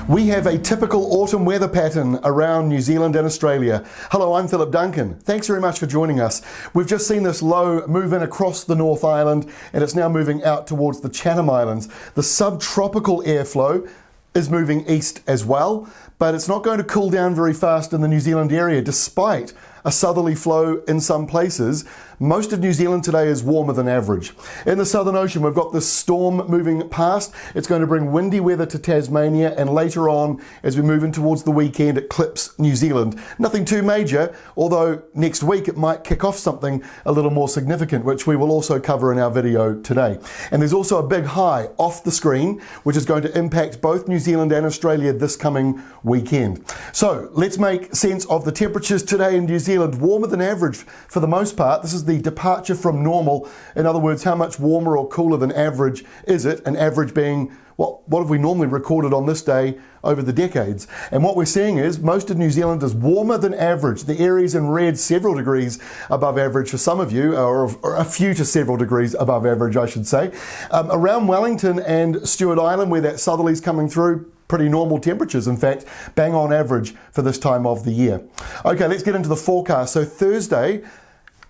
We have a typical autumn weather pattern around New Zealand and Australia. Hello, I'm Philip Duncan. Thanks very much for joining us. We've just seen this low move in across the North Island and it's now moving out towards the Chatham Islands. The subtropical airflow is moving east as well, but it's not going to cool down very fast in the New Zealand area despite a southerly flow in some places. Most of New Zealand today is warmer than average. In the Southern Ocean, we've got this storm moving past. It's going to bring windy weather to Tasmania, and later on, as we move in towards the weekend, it clips New Zealand. Nothing too major, although next week it might kick off something a little more significant, which we will also cover in our video today. And there's also a big high off the screen, which is going to impact both New Zealand and Australia this coming weekend. So let's make sense of the temperatures today in New Zealand. Warmer than average for the most part. This is the departure from normal. In other words, how much warmer or cooler than average is it? And average being, what have we normally recorded on this day over the decades? And what we're seeing is most of New Zealand is warmer than average. The areas in red, several degrees above average for some of you, or a few to several degrees above average, I should say. Around Wellington and Stewart Island, where that southerly's coming through, pretty normal temperatures, in fact, bang on average for this time of the year. Okay, let's get into the forecast. So Thursday,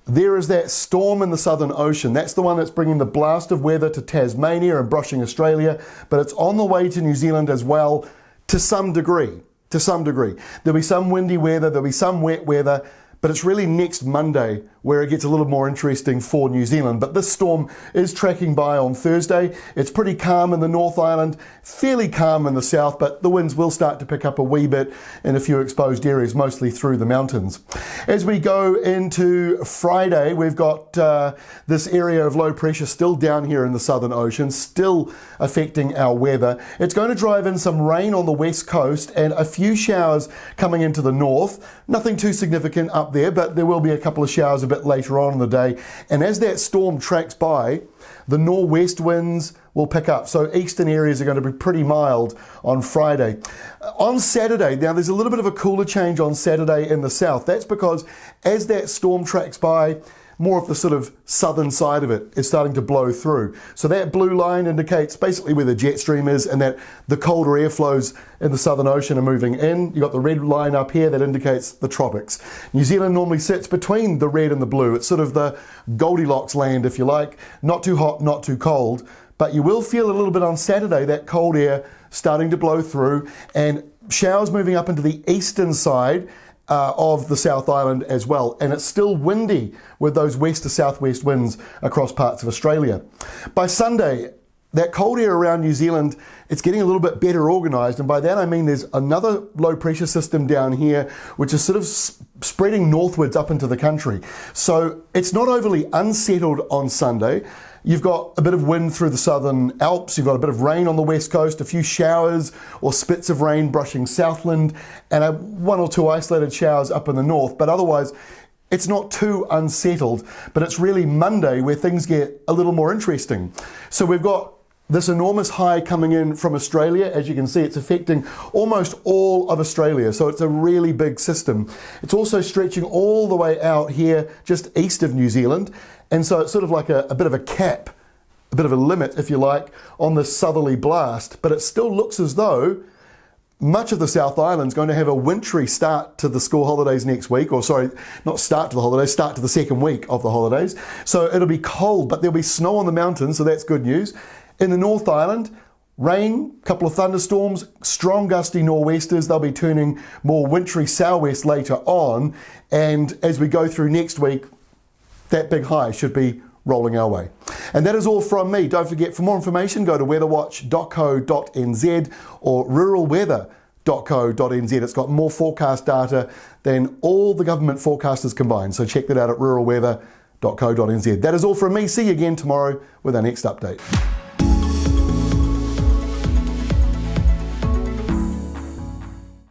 there is that storm in the Southern Ocean. That's the one that's bringing the blast of weather to Tasmania and brushing Australia, but it's on the way to New Zealand as well to some degree. There'll be some windy weather, there'll be some wet weather, but it's really next Monday where it gets a little more interesting for New Zealand. But this storm is tracking by on Thursday. It's pretty calm in the North Island, fairly calm in the south, but the winds will start to pick up a wee bit in a few exposed areas, mostly through the mountains. As we go into Friday, we've got this area of low pressure still down here in the Southern Ocean, still affecting our weather. It's going to drive in some rain on the west coast and a few showers coming into the north. Nothing too significant up there, but there will be a couple of showers a bit later on in the day. And as that storm tracks by, the northwest winds will pick up. So eastern areas are going to be pretty mild on Friday. On Saturday, now there's a little bit of a cooler change on Saturday in the south. That's because as that storm tracks by, more of the sort of southern side of it is starting to blow through. So that blue line indicates basically where the jet stream is and that the colder airflows in the Southern Ocean are moving in. You've got the red line up here that indicates the tropics. New Zealand normally sits between the red and the blue. It's sort of the Goldilocks land, if you like. Not too hot, not too cold. But you will feel a little bit on Saturday, that cold air starting to blow through and showers moving up into the eastern side of the South Island as well. And it's still windy with those west to southwest winds across parts of Australia. By Sunday, that cold air around New Zealand, it's getting a little bit better organised. And by that I mean there's another low pressure system down here, which is sort of spreading northwards up into the country. So it's not overly unsettled on Sunday. You've got a bit of wind through the southern Alps, you've got a bit of rain on the west coast, a few showers or spits of rain brushing Southland, and one or two isolated showers up in the north. But otherwise, it's not too unsettled, but it's really Monday where things get a little more interesting. So we've got this enormous high coming in from Australia. As you can see, it's affecting almost all of Australia. So it's a really big system. It's also stretching all the way out here just east of New Zealand. And so it's sort of like a bit of a cap, a bit of a limit, if you like, on this southerly blast. But it still looks as though much of the South Island's going to have a wintry start to the school holidays next week, or sorry, not start to the holidays, start to the second week of the holidays. So it'll be cold, but there'll be snow on the mountains, so that's good news. In the North Island, rain, couple of thunderstorms, strong gusty nor'westers. They'll be turning more wintry sou'west later on. And as we go through next week, that big high should be rolling our way. And that is all from me. Don't forget, for more information, go to weatherwatch.co.nz or ruralweather.co.nz. It's got more forecast data than all the government forecasters combined. So check that out at ruralweather.co.nz. That is all from me. See you again tomorrow with our next update.